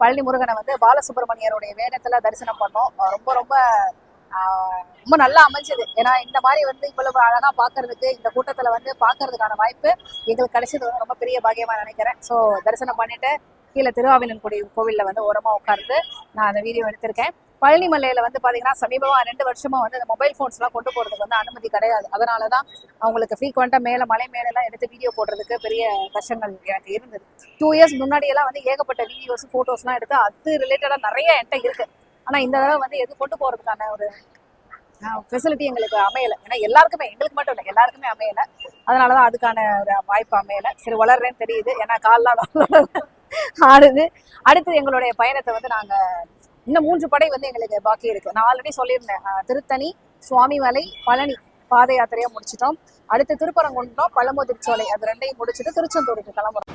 பழனி முருகனை வந்து பாலசுப்ரமணியருடைய வேடத்துல தரிசனம் பண்ணோம். ரொம்ப ரொம்ப ரொம்ப நல்லா அமைஞ்சது. ஏன்னா இந்த மாதிரி வந்து இவ்வளவு அழகா பாக்குறதுக்கு இந்த கூட்டத்துல வந்து பாக்குறதுக்கான வாய்ப்பு எங்களுக்கு கிடைச்சது வந்து ரொம்ப பெரிய பாக்கியமா நினைக்கிறேன். ஸோ தரிசனம் பண்ணிட்டு கீழே திருவாவினன்குடி கோவில்ல வந்து ஓரமா உட்கார்ந்து நான் அந்த வீடியோ எடுத்திருக்கேன். பழனி மலையில வந்து பாத்தீங்கன்னா சமீபமா 2 வருஷமா வந்து இந்த மொபைல் போன்ஸ் எல்லாம் கொண்டு போறதுக்கு வந்து அனுமதி கிடையாது. அதனாலதான் அவங்களுக்கு ஃப்ரீக்வெண்டா மலை மேல எல்லாம் எடுத்து வீடியோ போடுறதுக்கு பெரிய கஷ்டங்கள் எனக்கு இருந்தது. 2 இயர்ஸ் முன்னாடி எல்லாம் வந்து ஏகப்பட்ட வீடியோஸ் போட்டோஸ் எல்லாம் எடுத்து அது ரிலேட்டடா நிறைய என்கிட்ட இருக்கு. ஆனா இந்த தடவை வந்து எது கொண்டு போறதுக்கான ஒரு ஃபெசிலிட்டி எங்களுக்கு அமையல. ஏன்னா எல்லாருக்குமே, எங்களுக்கு மட்டும் இல்லை, எல்லாருக்குமே அமையல. அதனாலதான் அதுக்கான ஒரு வாய்ப்பு அமையல. சரி, வளர்றேன்னு தெரியுது. ஏன்னா கால்லாம் ஆடுது. அடுத்து எங்களுடைய பயணத்தை வந்து நாங்க இன்னும் 3 படை வந்து எங்களுக்கு பாக்கி இருக்கு. நான் ஆல்ரெடி சொல்லியிருந்தேன், திருத்தணி, சுவாமிமலை, பழனி பாத யாத்திரையா முடிச்சிட்டோம். அடுத்து திருப்பரங்குன்றம், பழமுதிர்ச்சோலை, அது 2ஐயும் முடிச்சுட்டு திருச்செந்தூருக்கு கிளம்புறோம்.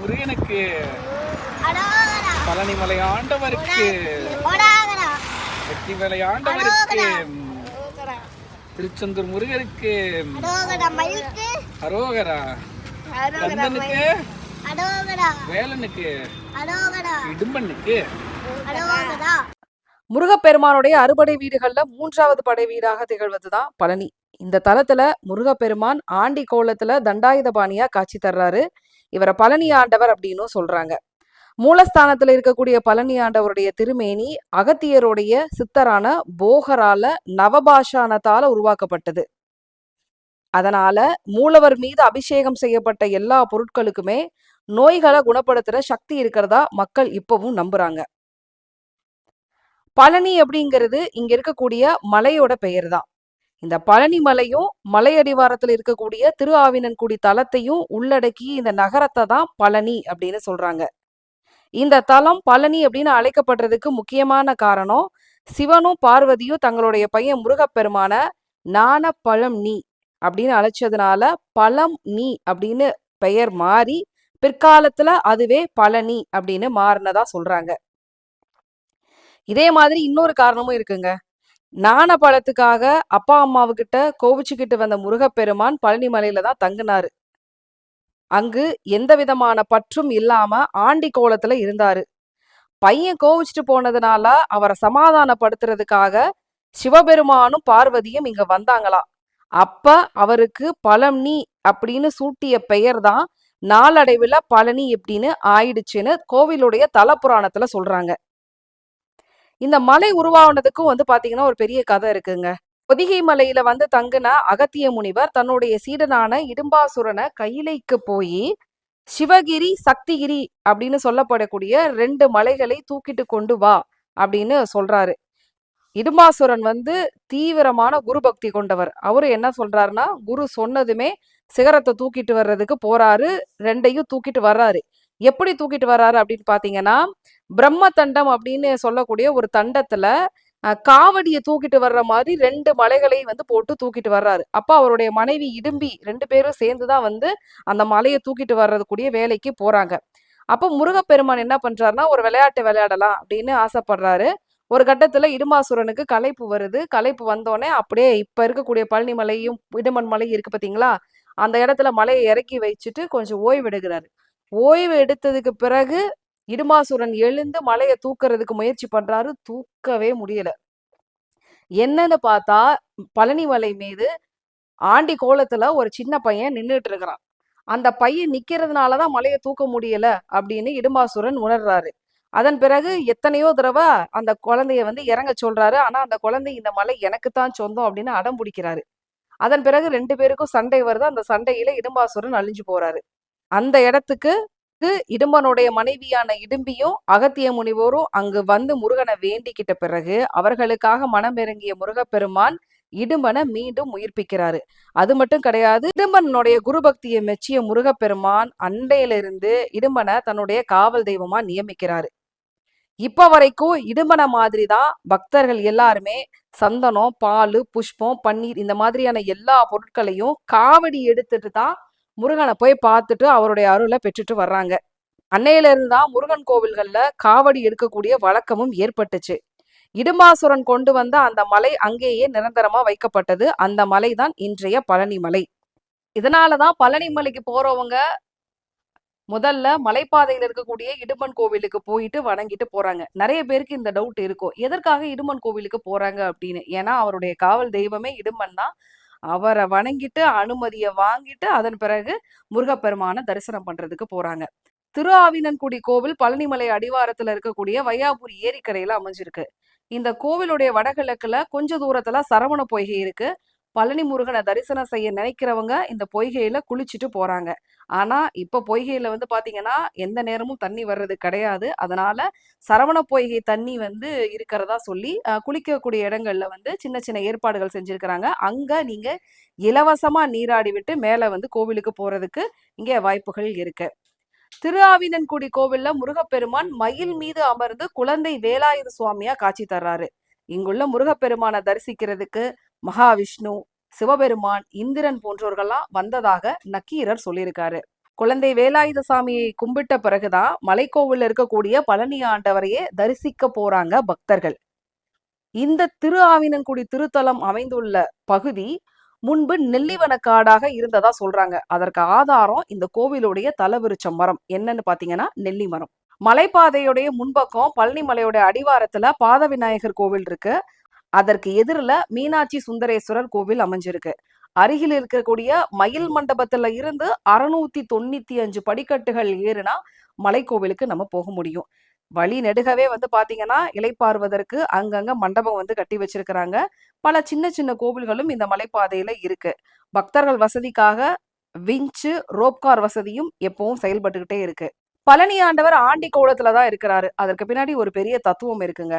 முருகனுக்கு, பழனிமலை ஆண்டவருக்கு, வெற்றிமலை ஆண்டவருக்கு, திருச்செந்தூர் முருகருக்கு அரோகரா, கந்தனுக்கு, வேலனுக்கு, இடும்பனுக்கு. முருகப்பெருமானுடைய அறுபடை வீடுகள்ல 3வது படை வீடாக திகழ்வதுதான் பழனி. இந்த தலத்துல முருகப்பெருமான் ஆண்டி கோலத்துல தண்டாயுதபாணியா காட்சி தர்றாரு. இவரை பழனி ஆண்டவர் அப்படின்னு சொல்றாங்க. மூலஸ்தானத்துல இருக்கக்கூடிய பழனி ஆண்டவருடைய திருமேனி அகத்தியருடைய சித்தரான போகரால நவபாஷானத்தால உருவாக்கப்பட்டது. அதனால மூலவர் மீது அபிஷேகம் செய்யப்பட்ட எல்லா பொருட்களுக்குமே நோய்களை குணப்படுத்துற சக்தி இருக்கிறதா மக்கள் இப்பவும் நம்புறாங்க. பழனி அப்படிங்கிறது இங்க இருக்கக்கூடிய மலையோட பெயர் தான். இந்த பழனி மலையும் மலையடிவாரத்தில் இருக்கக்கூடிய திருஆவினன்குடி தலத்தையும் உள்ளடக்கி இந்த நகரத்தை தான் பழனி அப்படின்னு சொல்றாங்க. இந்த தலம் பழனி அப்படின்னு அழைக்கப்படுறதுக்கு முக்கியமான காரணம், சிவனும் பார்வதியும் தங்களுடைய பையன் முருகப்பெருமான ஞான பழம் நீ அப்படின்னு அழைச்சதுனால பழம் நீ அப்படின்னு பெயர் மாறி பிற்காலத்துல அதுவே பழனி அப்படின்னு மாறினதா சொல்றாங்க. இதே மாதிரி இன்னொரு காரணமும் இருக்குங்க. ஞான பழத்துக்காக அப்பா அம்மாவுக்கிட்ட கோவிச்சுக்கிட்டு வந்த முருகப்பெருமான் பழனி மலையில தான் தங்கினாரு. அங்கு எந்த விதமான பற்றும் இல்லாம ஆண்டி கோலத்துல இருந்தாரு. பையன் கோவிச்சுட்டு போனதுனால அவரை சமாதானப்படுத்துறதுக்காக சிவபெருமானும் பார்வதியும் இங்க வந்தாங்களாம். அப்ப அவருக்கு பழனி அப்படின்னு சூட்டிய பெயர் தான் நாளடைவுல பழனி அப்படின்னு ஆயிடுச்சுன்னு கோவிலுடைய தலப்புராணத்துல சொல்றாங்க. இந்த மலை உருவானதுக்கும் வந்து பாத்தீங்கன்னா ஒரு பெரிய கதை இருக்குங்க. பொதிகை மலையில வந்து தங்குன அகத்திய முனிவர் தன்னுடைய சீடனான இடும்பாசுரனை கையிலைக்கு போய் சிவகிரி, சக்திகிரி அப்படின்னு சொல்லப்படக்கூடிய 2 மலைகளை தூக்கிட்டு கொண்டு வா அப்படின்னு சொல்றாரு. இடும்பாசுரன் வந்து தீவிரமான குரு பக்தி கொண்டவர். அவரு என்ன சொல்றாருன்னா, குரு சொன்னதுமே சிகரத்தை தூக்கிட்டு வர்றதுக்கு போறாரு. 2ஐயும் தூக்கிட்டு வர்றாரு. எப்படி தூக்கிட்டு வர்றாரு அப்படின்னு பாத்தீங்கன்னா, பிரம்ம தண்டம் அப்படின்னு சொல்லக்கூடிய ஒரு தண்டத்துல காவடியை தூக்கிட்டு வர்ற மாதிரி 2 மலைகளை வந்து போட்டு தூக்கிட்டு வர்றாரு. அப்ப அவருடைய மனைவி இடும்பி 2 பேரும் சேர்ந்துதான் வந்து அந்த மலையை தூக்கிட்டு வர்றதுக்குரிய வேலைக்கு போறாங்க. அப்போ முருகப்பெருமான் என்ன பண்றாருன்னா, ஒரு விளையாட்டு விளையாடலாம் அப்படின்னு ஆசைப்படுறாரு. ஒரு கட்டத்துல இடும்பாசுரனுக்கு களைப்பு வருது. களைப்பு வந்தோடனே அப்படியே இப்ப இருக்கக்கூடிய பழனி மலையும் இடுமன் மலையும் இருக்கு பாத்தீங்களா, அந்த இடத்துல மலையை இறக்கி வச்சுட்டு கொஞ்சம் ஓய்வு எடுக்கிறாரு. ஓய்வு எடுத்ததுக்கு பிறகு இடும்பாசுரன் எழுந்து மலையை தூக்குறதுக்கு முயற்சி பண்றாரு. தூக்கவே முடியல. என்னன்னு பார்த்தா பழனி மலை மீது ஆண்டி கோலத்துல ஒரு சின்ன பையன் நின்றுட்டு இருக்கிறான். அந்த பையன் நிக்கிறதுனாலதான் மலையை தூக்க முடியல அப்படின்னு இடும்பாசுரன் உணர்றாரு. அதன் பிறகு எத்தனையோ தடவை அந்த குழந்தைய வந்து இறங்க சொல்றாரு. ஆனா அந்த குழந்தை இந்த மலை எனக்குத்தான் சொந்தம் அப்படின்னு அடம் பிடிக்கிறாரு. அதன் பிறகு 2 பேருக்கும் சண்டை வருது. அந்த சண்டையில இடும்பாசுரன் அழிஞ்சு போறாரு. அந்த இடத்துக்கு இடும்பனுடைய மனைவியான இடும்பியும் அகத்திய முனிவரும் அங்கு வந்து முருகனை வேண்டிக்கிட்ட பிறகு அவர்களுக்காக மனம் இறங்கிய முருகப்பெருமான் இடும்பனை மீண்டும் உயிர்ப்பிக்கிறாரு. அது மட்டும் கிடையாது, இடும்பனுடைய குரு பக்தியை மெச்சிய முருகப்பெருமான் அண்டையிலிருந்து இடும்பனை தன்னுடைய காவல் தெய்வமா நியமிக்கிறாரு. இப்ப வரைக்கும் இடும்பனை மாதிரிதான் பக்தர்கள் எல்லாருமே சந்தனம், பால், புஷ்பம், பன்னீர் இந்த மாதிரியான எல்லா பொருட்களையும் காவடி எடுத்துட்டு தான் முருகனை போய் பார்த்துட்டு அவருடைய அருளை பெற்றுட்டு வர்றாங்க. அன்னையில இருந்தா முருகன் கோவில்கள்ல காவடி எடுக்கக்கூடிய வழக்கமும் ஏற்பட்டுச்சு. இடும்பாசுரன் கொண்டு வந்த அந்த மலை அங்கேயே நிரந்தரமா வைக்கப்பட்டது. அந்த மலைதான் இன்றைய பழனி மலை. இதனாலதான் பழனி மலைக்கு போறவங்க முதல்ல மலைப்பாதையில இருக்கக்கூடிய இடும்பன் கோவிலுக்கு போயிட்டு வணங்கிட்டு போறாங்க. நிறைய பேருக்கு இந்த டவுட் இருக்கும். எதற்காக இடும்பன் கோவிலுக்கு போறாங்க அப்படின்னு. ஏன்னா அவருடைய காவல் தெய்வமே இடும்பன் தான். அவரை வணங்கிட்டு அனுமதியை வாங்கிட்டு அதன் பிறகு முருகப்பெருமான தரிசனம் பண்றதுக்கு போறாங்க. திரு ஆவினன்குடி கோவில் பழனிமலை அடிவாரத்துல இருக்கக்கூடிய வையாபுரி ஏரிக்கரையில அமைஞ்சிருக்கு. இந்த கோவிலுடைய வடகிழக்குல கொஞ்ச தூரத்துல சரவண பொய்கை இருக்கு. பழனி முருகனை தரிசனம் செய்ய நினைக்கிறவங்க இந்த பொய்கையில குளிச்சுட்டு போறாங்க. ஆனா இப்ப பொய்கையில வந்து பாத்தீங்கன்னா எந்த நேரமும் தண்ணி வர்றது கிடையாது. அதனால சரவண பொய்கை தண்ணி வந்து இருக்கிறதா சொல்லி குளிக்கக்கூடிய இடங்கள்ல வந்து சின்ன சின்ன ஏற்பாடுகள் செஞ்சிருக்கிறாங்க. அங்க நீங்க இலவசமா நீராடி விட்டு மேல வந்து கோவிலுக்கு போறதுக்கு இங்க வாய்ப்புகள் இருக்கு. திரு ஆவினன்குடி கோவில்ல முருகப்பெருமான் மயில் மீது அமர்ந்து குழந்தை வேலாயுத சுவாமியா காட்சி தர்றாரு. இங்குள்ள முருகப்பெருமானை தரிசிக்கிறதுக்கு மகாவிஷ்ணு, சிவபெருமான், இந்திரன் போன்றோர்கள்லாம் வந்ததாக நக்கீரர் சொல்லியிருக்காரு. குழந்தை வேலாயுத சாமியை கும்பிட்ட பிறகுதான் மலைக்கோவில்ல இருக்கக்கூடிய பழனி ஆண்டவரையே தரிசிக்க போறாங்க பக்தர்கள். இந்த திரு ஆவினன்குடி திருத்தலம் அமைந்துள்ள பகுதி முன்பு நெல்லிவனக்காடாக இருந்ததா சொல்றாங்க. அதற்கு ஆதாரம் இந்த கோவிலுடைய தலவிருச்ச மரம் என்னன்னு பாத்தீங்கன்னா நெல்லி மரம். மலைப்பாதையுடைய முன்பக்கம் பழனி மலையோட அடிவாரத்துல பாத விநாயகர் கோவில் இருக்கு. அதற்கு எதிரில மீனாட்சி சுந்தரேஸ்வரர் கோவில் அமைஞ்சிருக்கு. அருகில் இருக்கக்கூடிய மயில் மண்டபத்துல இருந்து 695 படிக்கட்டுகள் ஏறுனா மலைக்கோவிலுக்கு நம்ம போக முடியும். வழி நெடுகவே வந்து பாத்தீங்கன்னா இளைப்பாறுவதற்கு அங்கங்க மண்டபம் வந்து கட்டி வச்சிருக்கிறாங்க. பல சின்ன சின்ன கோவில்களும் இந்த மலைப்பாதையில இருக்கு. பக்தர்கள் வசதிக்காக விஞ்சு ரோப்கார் வசதியும் எப்பவும் செயல்பட்டுக்கிட்டே இருக்கு. பழனி ஆண்டவர் ஆண்டி கோலத்துலதான் இருக்கிறாரு. அதற்கு பின்னாடி ஒரு பெரிய தத்துவம் இருக்குங்க.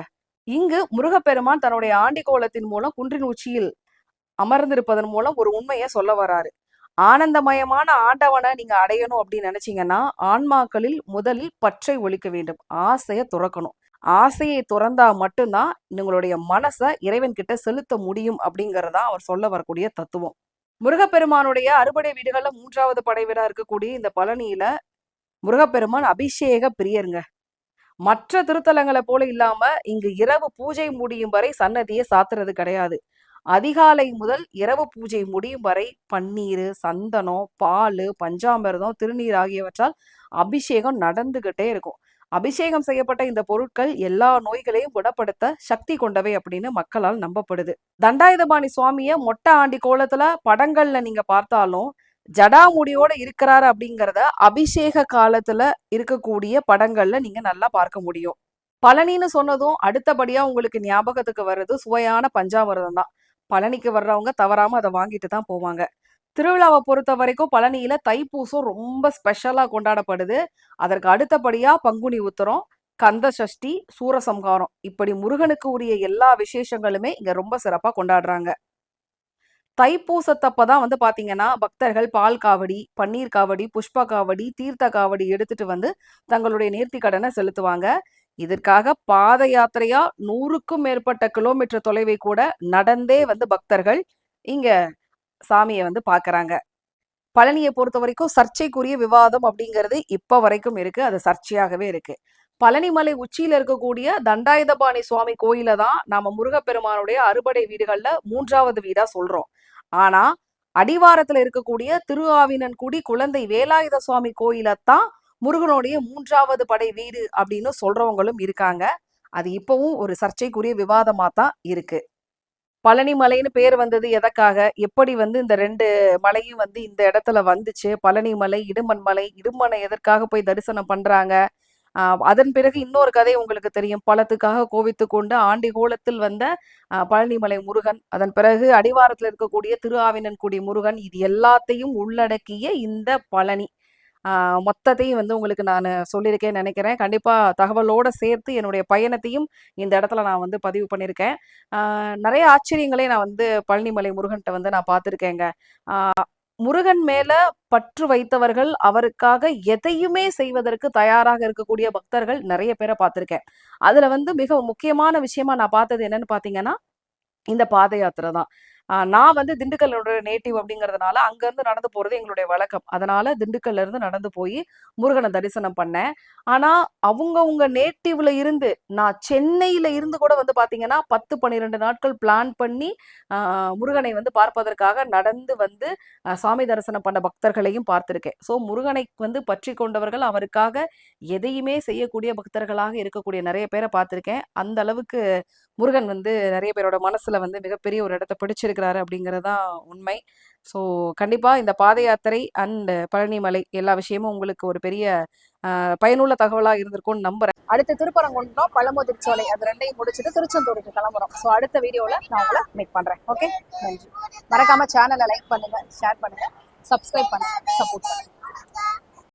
இங்கு முருகப்பெருமான் தன்னுடைய ஆண்டி கோலத்தின் மூலம் குன்றின் உச்சியில் அமர்ந்திருப்பதன் மூலம் ஒரு உண்மையை சொல்ல வராரு. ஆனந்தமயமான ஆண்டவனை நீங்க அடையணும் அப்படின்னு நினைச்சீங்கன்னா ஆன்மாக்களில் முதலில் பற்றை ஒழிக்க வேண்டும். ஆசையை துறக்கணும். ஆசையை துறந்தா மட்டும்தான் உங்களுடைய மனசை இறைவன் கிட்ட செலுத்த முடியும் அப்படிங்கறதா அவர் சொல்ல வரக்கூடிய தத்துவம். முருகப்பெருமானுடைய அறுபடை வீடுகள்ல 3வது படை வீடா இருக்கக்கூடிய இந்த பழனியில முருகப்பெருமான் அபிஷேக பிரியருங்க. மற்ற திருத்தலங்களை போல இல்லாம இங்கு இரவு பூஜை முடியும் வரை சன்னதியை சாத்துறது கிடையாது. அதிகாலை முதல் இரவு பூஜை முடியும் வரை பன்னீர், சந்தனம், பால், பஞ்சாமிர்தம், திருநீர் ஆகியவற்றால் அபிஷேகம் நடந்துகிட்டே இருக்கும். அபிஷேகம் செய்யப்பட்ட இந்த பொருட்கள் எல்லா நோய்களையும் குணப்படுத்த சக்தி கொண்டவை அப்படின்னு மக்களால் நம்பப்படுது. தண்டாயுதபாணி சுவாமிய மொட்டை ஆண்டி கோலத்துல படங்கள்ல நீங்க பார்த்தாலும் ஜடாமுடியோட இருக்கிறாரு அப்படிங்கிறத அபிஷேக காலத்துல இருக்கக்கூடிய படங்கள்ல நீங்க நல்லா பார்க்க முடியும். பழனின்னு சொன்னதும் அடுத்தபடியா உங்களுக்கு ஞாபகத்துக்கு வர்றது சுவையான பஞ்சாமிர்தம் தான். பழனிக்கு வர்றவங்க தவறாம அதை வாங்கிட்டு தான் போவாங்க. திருவிழாவை பொறுத்த வரைக்கும் பழனியில தைப்பூசம் ரொம்ப ஸ்பெஷலா கொண்டாடப்படுது. அதற்கு அடுத்தபடியா பங்குனி உத்திரம், கந்த சஷ்டி, சூரசம்ஹாரம் இப்படி முருகனுக்கு உரிய எல்லா விசேஷங்களுமே இங்க ரொம்ப சிறப்பா கொண்டாடுறாங்க. தைப்பூசத்தப்பதான் வந்து பாத்தீங்கன்னா பக்தர்கள் பால் காவடி, பன்னீர் காவடி, புஷ்ப காவடி, தீர்த்த காவடி எடுத்துட்டு வந்து தங்களுடைய நேர்த்தி கடனை செலுத்துவாங்க. இதற்காக பாத யாத்திரையா 100க்கும் மேற்பட்ட கிலோமீட்டர் தொலைவை கூட நடந்தே வந்து பக்தர்கள் இங்க சாமியை வந்து பாக்குறாங்க. பழனியை பொறுத்த வரைக்கும் சர்ச்சைக்குரிய விவாதம் அப்படிங்கிறது இப்ப வரைக்கும் இருக்கு. அது சர்ச்சையாகவே இருக்கு. பழனிமலை உச்சியில இருக்கக்கூடிய தண்டாயுதபாணி சுவாமி கோயில தான் நாம முருகப்பெருமானுடைய அறுபடை வீடுகள்ல 3வது வீடா சொல்றோம். ஆனா அடிவாரத்துல இருக்கக்கூடிய திரு ஆவினன்குடி குழந்தை வேலாயுத சுவாமி கோயிலத்தான் முருகனுடைய 3வது படை வீடு அப்படின்னு சொல்றவங்களும் இருக்காங்க. அது இப்பவும் ஒரு சர்ச்சைக்குரிய விவாதமா தான் இருக்கு. பழனி மலைன்னு பேர் வந்தது எதற்காக, எப்படி வந்து இந்த 2 மலையும் வந்து இந்த இடத்துல வந்துச்சு, பழனி மலை, இடும்பன் மலை, இடும்பனை எதற்காக போய் தரிசனம் பண்றாங்க, அதன் பிறகு இன்னொரு கதை உங்களுக்கு தெரியும். பழத்துக்காக கோவித்து கொண்டு ஆண்டி கோலத்தில் வந்த பழனிமலை முருகன், அதன் பிறகு அடிவாரத்தில் இருக்கக்கூடிய திரு ஆவினன்குடி முருகன், இது எல்லாத்தையும் உள்ளடக்கிய இந்த பழனி மொத்தத்தையும் வந்து உங்களுக்கு நான் சொல்லியிருக்கேன்னு நினைக்கிறேன். கண்டிப்பா தகவலோட சேர்த்து என்னுடைய பயணத்தையும் இந்த இடத்துல நான் வந்து பதிவு பண்ணியிருக்கேன். நிறைய ஆச்சரியங்களே நான் வந்து பழனிமலை முருகன்கிட்ட வந்து நான் பார்த்துருக்கேங்க. முருகன் மேல பற்று வைத்தவர்கள், அவருக்காக எதையுமே செய்வதற்கு தயாராக இருக்கக்கூடிய பக்தர்கள் நிறைய பேரை பார்த்திருக்கேன். அதுல வந்து மிக முக்கியமான விஷயமா நான் பார்த்தது என்னன்னு பாத்தீங்கன்னா இந்த பாத யாத்திரை தான். நான் வந்து திண்டுக்கல்லோட நேட்டிவ் அப்படிங்கிறதுனால அங்கேருந்து நடந்து போகிறது எங்களுடைய வழக்கம். அதனால திண்டுக்கல்ல இருந்து நடந்து போய் முருகனை தரிசனம் பண்ணேன். ஆனால் அவங்கவுங்க நேட்டிவ்ல இருந்து நான் சென்னையில இருந்து கூட வந்து பார்த்தீங்கன்னா 10-12 நாட்கள் பிளான் பண்ணி முருகனை வந்து பார்ப்பதற்காக நடந்து வந்து சாமி தரிசனம் பண்ண பக்தர்களையும் பார்த்திருக்கேன். ஸோ முருகனை வந்து பற்றி கொண்டவர்கள், அவருக்காக எதையுமே செய்யக்கூடிய பக்தர்களாக இருக்கக்கூடிய நிறைய பேரை பார்த்திருக்கேன். அந்த அளவுக்கு முருகன் வந்து நிறைய பேரோட மனசுல வந்து மிகப்பெரிய ஒரு இடத்த பிடிச்சிருக்கிறாரு அப்படிங்கிறது தான் உண்மை. ஸோ கண்டிப்பா இந்த பாத யாத்திரை அண்ட் பழனிமலை எல்லா விஷயமும் உங்களுக்கு ஒரு பெரிய பயனுள்ள தகவலா இருந்திருக்கும்னு நம்புறேன். அடுத்து திருப்பரங்குன்றம், பழமுதிர்ச்சோலை அது ரெண்டையும் முடிச்சுட்டு திருச்செந்தூருக்கு கிளம்புறோம். ஸோ அடுத்த வீடியோல நான் உங்களை மீட் பண்றேன். ஓகே, நன்றி. மறக்காம சேனலை லைக் பண்ணுங்க, ஷேர் பண்ணுங்க, சப்ஸ்கிரைப் பண்ணுங்க, சப்போர்ட் பண்ணுங்க.